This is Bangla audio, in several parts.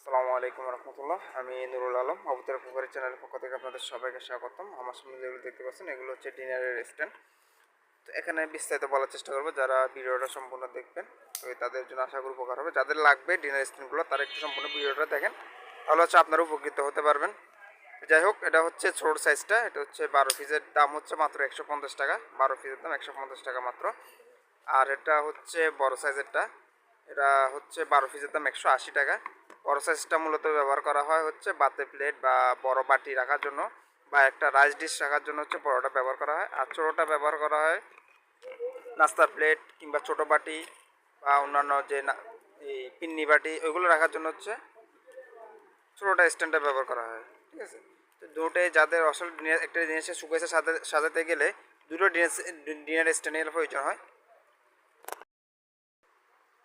আসসালামু আলাইকুম রহমতুল্লাহ। আমি নুরুল আলম, অবতার পুকুরের চ্যানেলের পক্ষ থেকে আপনাদের সবাইকে স্বাগতম। আমার সামনে যেগুলো দেখতে পাচ্ছেন এগুলো হচ্ছে ডিনারের স্ট্যান্ড। তো এখানে বিস্তারিত বলার চেষ্টা করবো, যারা ভিডিওটা সম্পূর্ণ দেখবেন তো তাদের জন্য আশা করি উপকার হবে। যাদের লাগবে ডিনার স্ট্যান্ডগুলো তারা একটু সম্পূর্ণ ভিডিওটা দেখেন, তাহলে হচ্ছে আপনারা উপকৃত হতে পারবেন। যাই হোক, এটা হচ্ছে ছোট সাইজটা, এটা হচ্ছে 12 পিসের দাম হচ্ছে মাত্র 150 টাকা। 12 পিসের দাম 150 টাকা মাত্র। আর এটা হচ্ছে বড় সাইজেরটা, এটা হচ্ছে 12 পিসের দাম 180 টাকা। বড় সাইজটা মূলত ব্যবহার করা হয় হচ্ছে বাতে প্লেট বা বড় বাটি রাখার জন্য, বা একটা রাইস ডিশ রাখার জন্য হচ্ছে বড়টা ব্যবহার করা হয়। আর ছোটোটা ব্যবহার করা হয় নাস্তার প্লেট কিংবা ছোটো বাটি বা অন্যান্য যে এই পিন্নি বাটি ওইগুলো রাখার জন্য হচ্ছে ছোটোটা স্ট্যান্ডটা ব্যবহার করা হয়। ঠিক আছে, তো দুটোই যাদের আসলে একটা জিনিসের শুকেছে সাজাতে গেলে দুটো ডিনার স্ট্যান্ডের প্রয়োজন হয়।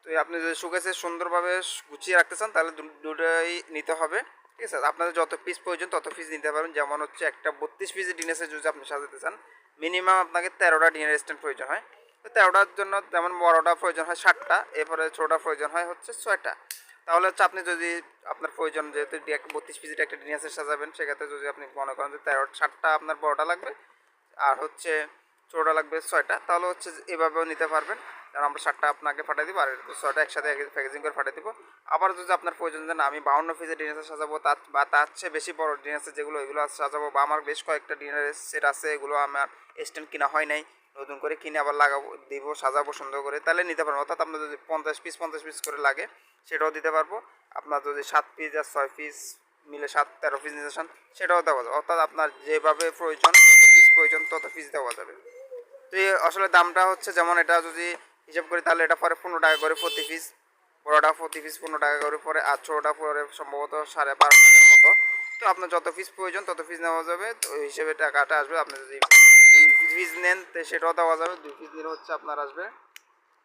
তো আপনি যদি শোকেসে সুন্দরভাবে গুছিয়ে রাখতে চান তাহলে দুটোই নিতে হবে। ঠিক আছে, আপনাদের যত পিস প্রয়োজন তত পিস নিতে পারবেন। যেমন হচ্ছে একটা 32 পিসের ডিনার সেট যদি আপনি সাজাতে চান, মিনিমাম আপনাকে 13টা ডিনার স্ট্যান্ড প্রয়োজন হয়। তো 13টার জন্য যেমন বড়টা প্রয়োজন হয় 7টা, এরপরে ছোটোটা প্রয়োজন হয় হচ্ছে 6টা। তাহলে হচ্ছে আপনি যদি আপনার প্রয়োজন যেহেতু 32 পিসের একটা ডিনার সেট সাজাবেন, সেক্ষেত্রে যদি আপনি মনে করেন যে 7টা আপনার বড়টা লাগবে আর হচ্ছে ছোটোটা লাগবে 6টা, তাহলে হচ্ছে এভাবেও নিতে পারবেন। কারণ আমরা 7টা আপনাকে পাঠিয়ে দিব আর 6টা একসাথে প্যাকেজিং করে পাঠিয়ে দিব। আবার যদি আপনার প্রয়োজন যে না আমি 52 পিসের ডিনার সেট সাজাবো, তার চেয়ে বেশি বড় ডিনার সেট যেগুলো এগুলো সাজাবো, বা আমার বেশ কয়েকটা ডিনার সেট আছে এগুলো আমার স্ট্যান্ড কিনা হয় নাই, নতুন করে কিনে আবার লাগাবো দিব সাজাবো সুন্দর করে, তাহলে নিতে পারবো। অর্থাৎ আপনার যদি 50 পিস করে লাগে সেটাও দিতে পারবো। আপনার যদি 7 পিস আর 6 পিস মিলে 13 পিস নিতে চান সেটাও দেওয়া যাবে। অর্থাৎ আপনার যেভাবে প্রয়োজন তত পিস দেওয়া যাবে। তো এই আসলে দামটা হচ্ছে যেমন এটা যদি হিসাব করি তাহলে এটা পরে 15 টাকা করে প্রতি পিস, বড়োটা প্রতি পিস 15 টাকা করে পরে, আর ছোটোটা পরে সম্ভবত 12.5 টাকার মতো। তো আপনার যত পিস প্রয়োজন তত পিস নেওয়া যাবে, তো ওই হিসেবে টাকাটা আসবে। আপনি যদি 2 পিস নেন তো সেটাও দেওয়া যাবে। 2 পিস নিলে হচ্ছে আপনার আসবে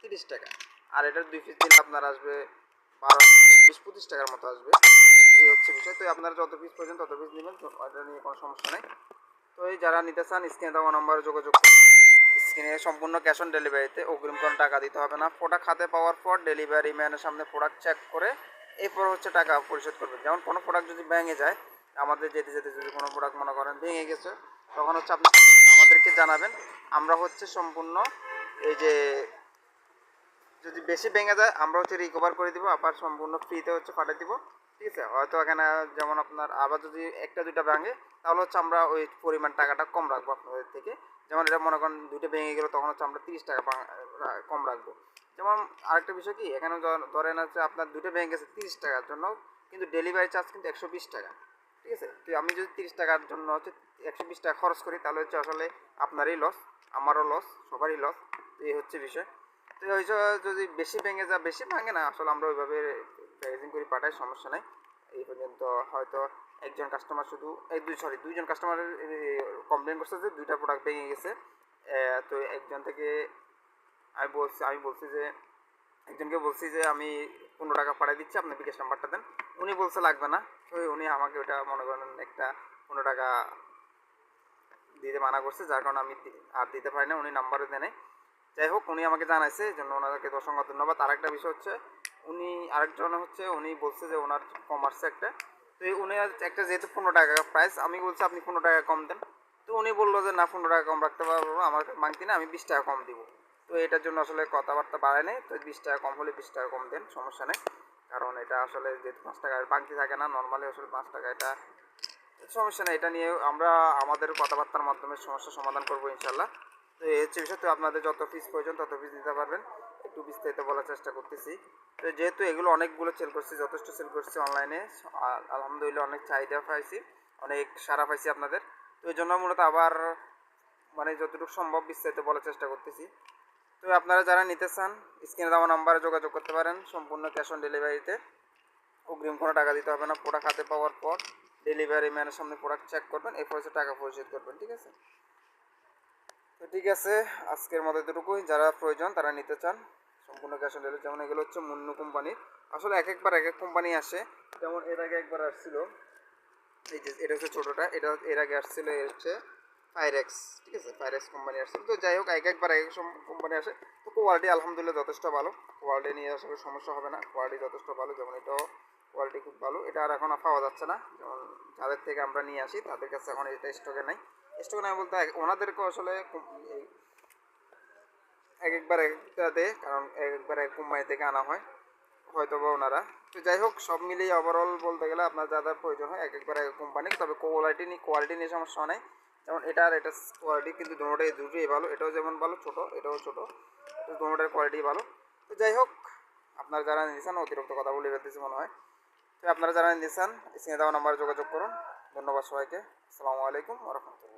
30 টাকা। আর এটার 2 পিস নিলে আপনার আসবে 12, 24, 25 টাকার মতো আসবে। এই হচ্ছে বিষয়। তো আপনারা যত পিস প্রয়োজন তত পিস নেবেন, এটা নিয়ে কোনো সমস্যা নেই। তো এই যারা নিতে চান স্ক্রিনে দেওয়া নম্বরে যোগাযোগ করুন। স্ক্রিনে সম্পূর্ণ ক্যাশ অন ডেলিভারিতে, অগ্রিম কোনো টাকা দিতে হবে না। প্রোডাক্ট হাতে পাওয়ার পর ডেলিভারি ম্যানের সামনে প্রোডাক্ট চেক করে এরপর হচ্ছে টাকা পরিশোধ করবেন। যেমন কোনো প্রোডাক্ট যদি ভেঙে যায়, আমাদের যেতে যেতে যদি কোনো প্রোডাক্ট মনে করেন ভেঙে গেছে, তখন হচ্ছে আপনি আমাদেরকে জানাবেন। আমরা হচ্ছে সম্পূর্ণ এই যে যদি বেশি ভেঙে যায় আমরা হচ্ছে রিকভার করে দিব, আবার সম্পূর্ণ ফ্রিতে হচ্ছে পাঠিয়ে দিব। ঠিক আছে, হয়তো এখানে যেমন আপনার আবার যদি একটা দুইটা ভাঙে তাহলে হচ্ছে আমরা ওই পরিমাণ টাকাটা কম রাখবো আপনাদের থেকে। যেমন এটা মনে করেন দুইটা ভেঙে গেলো তখন হচ্ছে আমরা 30 টাকা কম রাখবো। যেমন আরেকটা বিষয় কি, এখানে ধরেন হচ্ছে আপনার দুটো ভেঙে গেছে 30 টাকার জন্য, কিন্তু ডেলিভারি চার্জ কিন্তু 120 টাকা। ঠিক আছে, তো আমি যদি 30 টাকার জন্য হচ্ছে 120 টাকা খরচ করি তাহলে হচ্ছে আসলে আপনারই লস, আমারও লস, সবারই লস। এই হচ্ছে বিষয়। তো ওই যদি বেশি ভেঙে যায়, বেশি ভাঙে না আসলে, আমরা ওইভাবে প্যাকেজিং করে পাঠাই, সমস্যা নেই। এই পর্যন্ত হয়তো একজন কাস্টমার শুধু দুইজন কাস্টমার কমপ্লেন করছে যে 2টা প্রোডাক্ট ভেঙে গেছে। তো একজন থেকে আমি বলছি যে একজনকে বলছি যে আমি 15 টাকা পাঠিয়ে দিচ্ছি, আপনি বিকাশ নাম্বারটা দেন। উনি বলছে লাগবে না। তো উনি আমাকে ওটা মনে করেন একটা 15 টাকা দিতে মানা করছে, যার কারণে আমি আর দিতে পারি না, উনি নাম্বারও দেয় নাই। যাই হোক, উনি আমাকে জানাইছে, এই জন্য ওনাদেরকে অসংখ্য ধন্যবাদ। আরেকটা বিষয় হচ্ছে আরেকজন হচ্ছে উনি বলছে যে ওনার কম আসছে একটা। তো উনি একটা যেহেতু 15 টাকা প্রাইস, আমি বলছি আপনি 15 টাকা কম দেন। তো উনি বললো যে না 15 টাকা কম রাখতে পারবো না, আমার মাংতি না, আমি 20 টাকা কম দিব। তো এটার জন্য আসলে কথাবার্তা বাড়ায় নেই। তো 20 টাকা কম হলে 20 টাকা কম দেন, সমস্যা নেই। কারণ এটা আসলে যেহেতু 5 টাকার বাংতি থাকে না, নর্মালি আসলে 5 টাকা, এটা সমস্যা নেই। এটা নিয়ে আমরা আমাদের কথাবার্তার মাধ্যমে সমস্যার সমাধান করবো ইনশাল্লাহ। তো এই হচ্ছে বিষয়। তো আপনাদের যত পিস প্রয়োজন তত পিস দিতে পারবেন, একটু বিস্তারিত বলার চেষ্টা করতেছি। তো যেহেতু এগুলো অনেকগুলো সেল করছি, যথেষ্ট সেল করছি অনলাইনে, আলহামদুলিল্লাহ অনেক চাহিদা পাইছি, অনেক সাড়া পাইছি আপনাদের। তো এই জন্য মূলত আবার মানে যতটুকু সম্ভব বিস্তারিত বলার চেষ্টা করতেছি। তো আপনারা যারা নিতে চান স্ক্রিনে দেওয়া নাম্বারে যোগাযোগ করতে পারেন, সম্পূর্ণ ক্যাশ অন ডেলিভারিতে, অগ্রিম কোনো টাকা দিতে হবে না। প্রোডাক্ট হাতে পাওয়ার পর ডেলিভারি ম্যানের সামনে প্রোডাক্ট চেক করবেন, এরপর হচ্ছে টাকা পরিশোধ করবেন। ঠিক আছে, তো ঠিক আছে, আজকের মতো এতটুকুই। যারা প্রয়োজন তারা নিতে চান সম্পূর্ণ ক্যাশ অন ডেলিভারি। যেমন এগুলো হচ্ছে মুন্নু কোম্পানির, আসলে একবার এক এক কোম্পানি আসে। যেমন এর আগে একবার আসছিল, এই যে এটা হচ্ছে ছোটোটা, এটা এর আগে আসছিল হচ্ছে ফায়ারেক্স। ঠিক আছে, ফায়ারেক্স কোম্পানি আসছিল। তো যাই হোক, একবার এক এক কোম্পানি আসে। তো কোয়ালিটি আলহামদুলিল্লাহ যথেষ্ট ভালো, কোয়ালিটি নিয়ে আসলে সমস্যা হবে না, কোয়ালিটি যথেষ্ট ভালো। যেমন এটাও কোয়ালিটি খুব ভালো। এটা আর এখন পাওয়া যাচ্ছে না, যেমন যাদের থেকে আমরা নিয়ে আসি তাদের কাছে এখন এটা স্টকে নাই। স্টকে নাই বলতে ওনাদেরকেও আসলে এক একবার একটা দেয়, কারণ এক একবার এক কোম্পানি থেকে আনা হয় হয়তো বা ওনারা। তো যাই হোক, সব মিলিয়ে ওভারঅল বলতে গেলে আপনার যা যা প্রয়োজন হয় এক একবার এক কোম্পানি, তবে কোয়ালিটি নিয়ে সমস্যা নেই। যেমন এটা আর এটা কোয়ালিটি কিন্তু দুটোই ভালো, এটাও যেমন ভালো ছোট, এটাও ছোট, তো দুটোটার কোয়ালিটি ভালো। তো যাই হোক, আপনারা যারা নিয়েছেন, অতিরিক্ত কথা বলে ফেলতেছি মনে হয়, তো আপনারা যারা নিয়েছেন স্ক্রিনে দেওয়া নাম্বারে যোগাযোগ করুন। ধন্যবাদ সবাইকে। আসসালামু আলাইকুম ওয়া রাহমাতুল্লাহ।